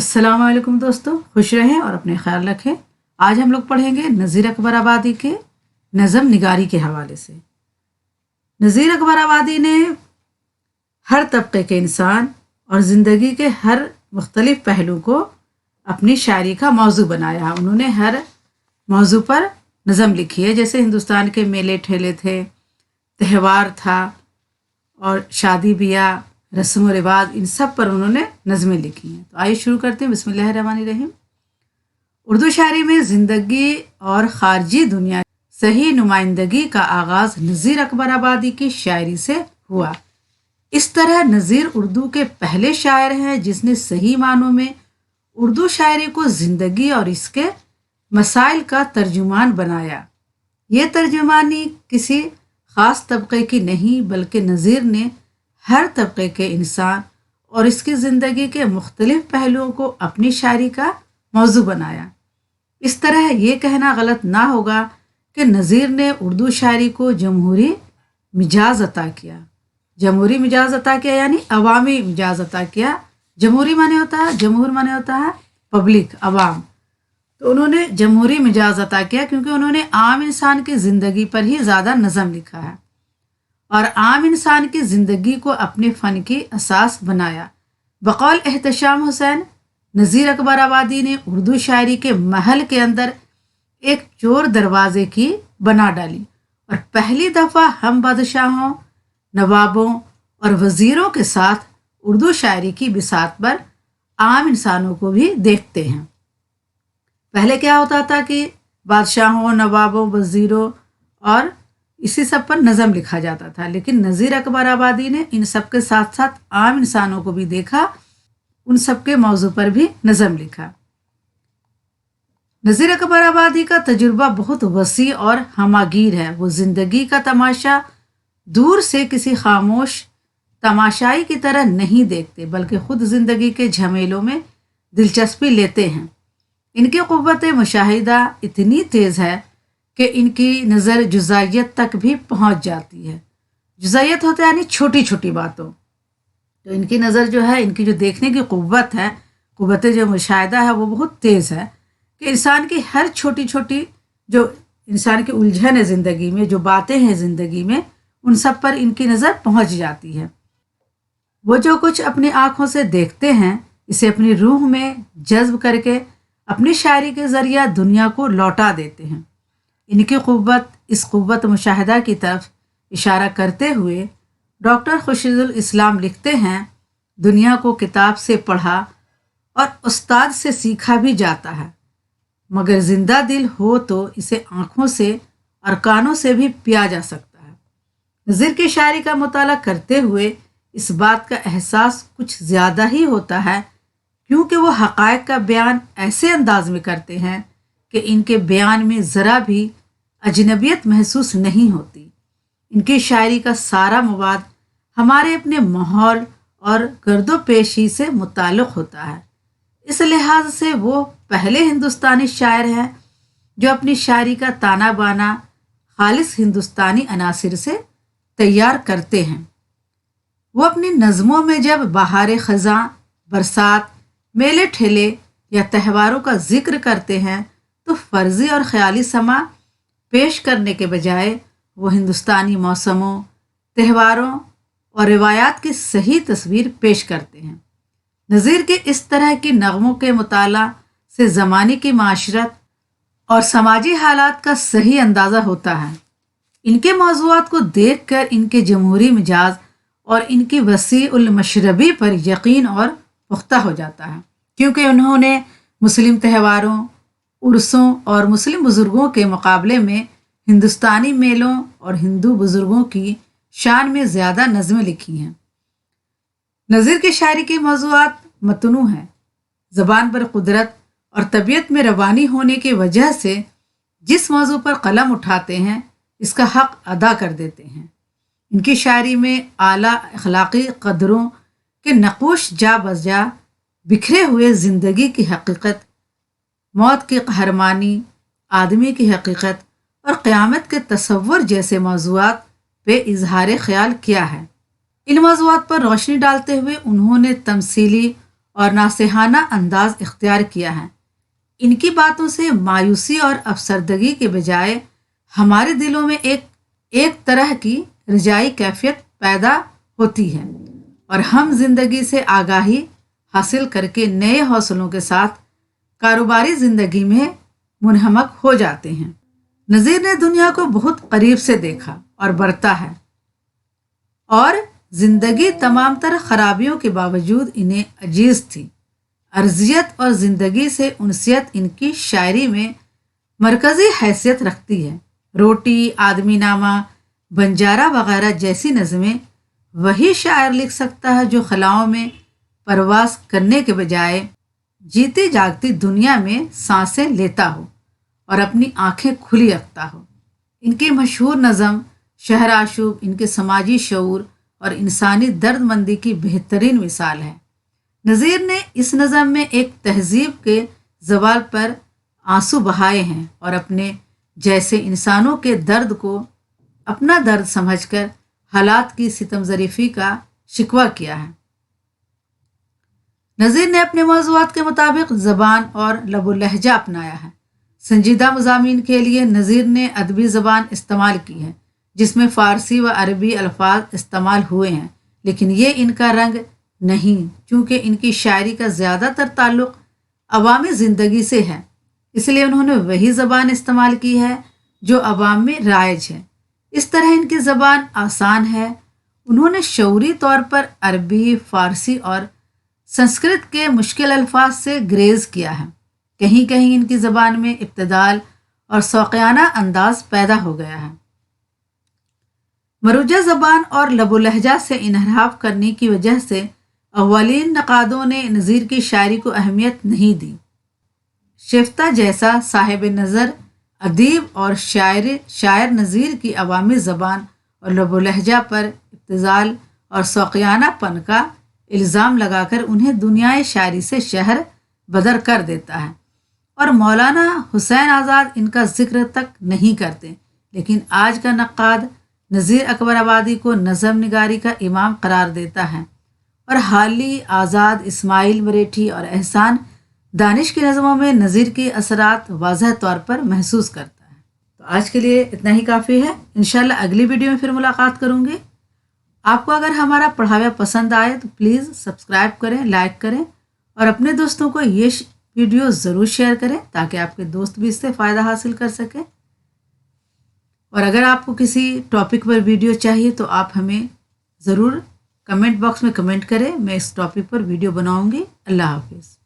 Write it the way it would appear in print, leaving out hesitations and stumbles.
अस्सलाम वालेकुम दोस्तों, खुश रहें और अपने ख्याल रखें। आज हम लोग पढ़ेंगे नज़ीर अकबर आबादी के नज़म निगारी के हवाले से। नज़ीर अकबर आबादी ने हर तबके के इंसान और ज़िंदगी के हर मुख्तलिफ पहलू को अपनी शायरी का मौजू बनाया। उन्होंने हर मौजू पर नज़म लिखी है, जैसे हिंदुस्तान के मेले ठेले थे, त्यौहार था और शादी ब्याह, रस्म व रिवाज, इन सब पर उन्होंने नज़में लिखी हैं। तो आइए शुरू करते हैं। बिस्मिल्लाहिर्रहमानिर्रहीम। उर्दू शायरी में ज़िंदगी और ख़ारजी दुनिया सही नुमाइंदगी का आगाज़ नज़ीर अकबर आबादी की शायरी से हुआ। इस तरह नज़ीर उर्दू के पहले शायर हैं जिसने सही मानों में उर्दू शायरी को ज़िंदगी और इसके मसाइल का तर्जुमान बनाया। ये तर्जुमानी किसी ख़ास तबके की नहीं, बल्कि नज़ीर ने हर तबके के इंसान और इसकी ज़िंदगी के मुख्तलिफ पहलुओं को अपनी शायरी का मौजू बनाया। इस तरह ये कहना गलत ना होगा कि नज़ीर ने उर्दू शायरी को जमहूरी मिजाज अता किया। जमहूरी मिजाज अता किया यानी अवामी मिजाज अता किया। जमहूरी माने होता है पब्लिक, अवाम। तो उन्होंने जमहूरी मिजाज अता किया क्योंकि उन्होंने आम इंसान की ज़िंदगी पर ही ज़्यादा नज़म लिखा है और आम इंसान की ज़िंदगी को अपने फ़न की असास बनाया। बकौल एहतशाम हुसैन, नज़ीर अकबर आबादी ने उर्दू शायरी के महल के अंदर एक चोर दरवाजे की बना डाली और पहली दफ़ा हम बादशाहों, नवाबों और वज़ीरों के साथ उर्दू शायरी की बिसात पर आम इंसानों को भी देखते हैं। पहले क्या होता था कि बादशाहों, नवाबों, वज़ीरों और इसी सब पर नज़म लिखा जाता था, लेकिन नज़ीर अकबर आबादी ने इन सब के साथ साथ आम इंसानों को भी देखा, उन सब के मौजू पर भी नज़म लिखा। नज़ीर अकबर आबादी का तजुर्बा बहुत वसी और हमागीर है। वो ज़िंदगी का तमाशा दूर से किसी खामोश तमाशाई की तरह नहीं देखते, बल्कि ख़ुद ज़िंदगी के झमेलों में दिलचस्पी लेते हैं। इनकी क़ुव्वत मुशाहिदा इतनी तेज़ है कि इनकी नज़र जुज़ाइयत तक भी पहुंच जाती है। जुज़ाइयत होता है यानी छोटी छोटी बातों। तो इनकी नज़र जो है, इनकी जो देखने की क़ुव्वत है, क़ुव्वत जो मुशाहिदा है, वो बहुत तेज़ है कि इंसान की हर छोटी छोटी जो इंसान की उलझन है ज़िंदगी में, जो बातें हैं ज़िंदगी में, उन सब पर इनकी नज़र पहुंच जाती है। वो जो कुछ अपनी आँखों से देखते हैं, इसे अपनी रूह में जज्ब करके अपनी शायरी के ज़रिया दुनिया को लौटा देते हैं। इनकी क़ुव्वत, इस क़ुव्वत मुशाहिदा की तरफ इशारा करते हुए डॉक्टर खुर्शीदुल इस्लाम लिखते हैं, दुनिया को किताब से पढ़ा और उस्ताद से सीखा भी जाता है, मगर ज़िंदा दिल हो तो इसे आँखों से और कानों से भी पिया जा सकता है। नज़ीर की शायरी का मुताला करते हुए इस बात का एहसास कुछ ज़्यादा ही होता है, क्योंकि वो हक़ाइक़ का बयान ऐसे अंदाज में करते हैं कि इनके बयान में ज़रा भी अजनबियत महसूस नहीं होती। इनकी शायरी का सारा मवाद हमारे अपने माहौल और गर्दो पेशी से मुताल्लिक़ होता है। इस लिहाज से वो पहले हिंदुस्तानी शायर हैं जो अपनी शायरी का ताना बाना खालिस हिंदुस्तानी अनासिर से तैयार करते हैं। वो अपनी नज़मों में जब बहार ख़ज़ां, बरसात, मेले ठेले या त्यौहारों का जिक्र करते हैं तो फ़र्ज़ी और ख़याली समा पेश करने के बजाय वो हिंदुस्तानी मौसमों, त्यौहारों और रिवायात की सही तस्वीर पेश करते हैं। नज़ीर के इस तरह की नग़मों के मुताला से ज़माने की माशरत और समाजी हालात का सही अंदाज़ा होता है। इनके मौज़ूआत को देख कर इनके जमहूरी मिजाज और इनकी वसी उल मशरबी पर यकीन और पुख्ता हो जाता है, क्योंकि उन्होंने मुस्लिम त्यौहारों, उर्सों और मुस्लिम बुज़ुर्गों के मुकाबले में हिंदुस्तानी मेलों और हिंदू बुज़ुर्गों की शान में ज़्यादा नज़में लिखी हैं। नज़ीर की शायरी के मौज़ूआत मतनू हैं। ज़बान पर कुदरत और तबीयत में रवानी होने की वजह से जिस मौजू पर कलम उठाते हैं, इसका हक़ अदा कर देते हैं। इनकी शायरी में आला अखलाक़ी क़दरों के नक़ूश जा बजा बिखरे हुए ज़िंदगी की हकीकत, मौत की कहरमानी, आदमी की हकीकत और क़यामत के तसव्वुर जैसे मौज़ूआत पे इजहार ख्याल किया है। इन मौज़ूआत पर रोशनी डालते हुए उन्होंने तमसीली और नासेहाना अंदाज इख्तियार किया है। इनकी बातों से मायूसी और अफसरदगी के बजाय हमारे दिलों में एक तरह की रजाई कैफियत पैदा होती है और हम जिंदगी से आगाही हासिल करके नए हौसलों के साथ कारोबारी जिंदगी में मुनहमक हो जाते हैं। नज़ीर ने दुनिया को बहुत करीब से देखा और बरता है और जिंदगी तमाम तर खराबियों के बावजूद इन्हें अजीज थी। अर्जियत और ज़िंदगी से उनसियत इनकी शायरी में मरकज़ी हैसियत रखती है। रोटी, आदमी नामा, बंजारा वगैरह जैसी नज़में वही शायर लिख सकता है जो खलाओं में परवास करने के बजाय जीती जागती दुनिया में सांसें लेता हो और अपनी आंखें खुली रखता हो। इनकी मशहूर नज़म शहर आशूब इनके समाजी शऊर और इंसानी दर्दमंदी की बेहतरीन मिसाल है। नज़ीर ने इस नज़म में एक तहजीब के ज़वाल पर आंसू बहाए हैं और अपने जैसे इंसानों के दर्द को अपना दर्द समझकर हालात की सितम ज़रीफ़ी का शिकवा किया है। नज़ीर ने अपने मौज़ूआत के मुताबिक ज़बान और लबो लहजा अपनाया है। संजीदा मज़ामीन के लिए नज़ीर ने अदबी ज़बान इस्तेमाल की है जिसमें फ़ारसी व अरबी अल्फाज इस्तेमाल हुए हैं, लेकिन ये इनका रंग नहीं, चूँकि इनकी शायरी का ज़्यादातर ताल्लुक़ अवामी ज़िंदगी से है, इसलिए उन्होंने वही ज़बान इस्तेमाल की है जो अवाम में राइज है। इस तरह इनकी ज़बान आसान है। उन्होंने शऊरी तौर पर अरबी, फ़ारसी और संस्कृत के मुश्किल अल्फाज से ग्रेज़ किया है। कहीं कहीं इनकी ज़बान में इब्तिदाल और शौक़ियाना अंदाज पैदा हो गया है। मरूजा ज़बान और लबो लहजा से इनहराफ करने की वजह से अव्वलीन नक़ादों ने नज़ीर की शायरी को अहमियत नहीं दी। शिफ्ता जैसा साहिब नज़र अदीब और शायर नज़ीर की अवामी ज़बान और लबो लहजा पर इब्तिज़ाल और शौक़ियानापन का इल्ज़ाम लगाकर उन्हें दुनियाए शायरी से शहर बदर कर देता है और मौलाना हुसैन आज़ाद इनका ज़िक्र तक नहीं करते। लेकिन आज का नक्काद नज़ीर अकबर आबादी को नज़म निगारी का इमाम करार देता है और हाली, आज़ाद, इस्माइल मरेठी और एहसान दानिश की नज़मों में नज़ीर के असरात वाज़ह तौर पर महसूस करता है। तो आज के लिए इतना ही काफ़ी है। इंशाल्लाह अगली वीडियो में फिर मुलाकात करूँगी। आपको अगर हमारा पढ़ावा पसंद आए तो प्लीज़ सब्सक्राइब करें, लाइक करें और अपने दोस्तों को ये वीडियो ज़रूर शेयर करें ताकि आपके दोस्त भी इससे फ़ायदा हासिल कर सकें। और अगर आपको किसी टॉपिक पर वीडियो चाहिए तो आप हमें ज़रूर कमेंट बॉक्स में कमेंट करें। मैं इस टॉपिक पर वीडियो बनाऊंगी। अल्लाह हाफिज़।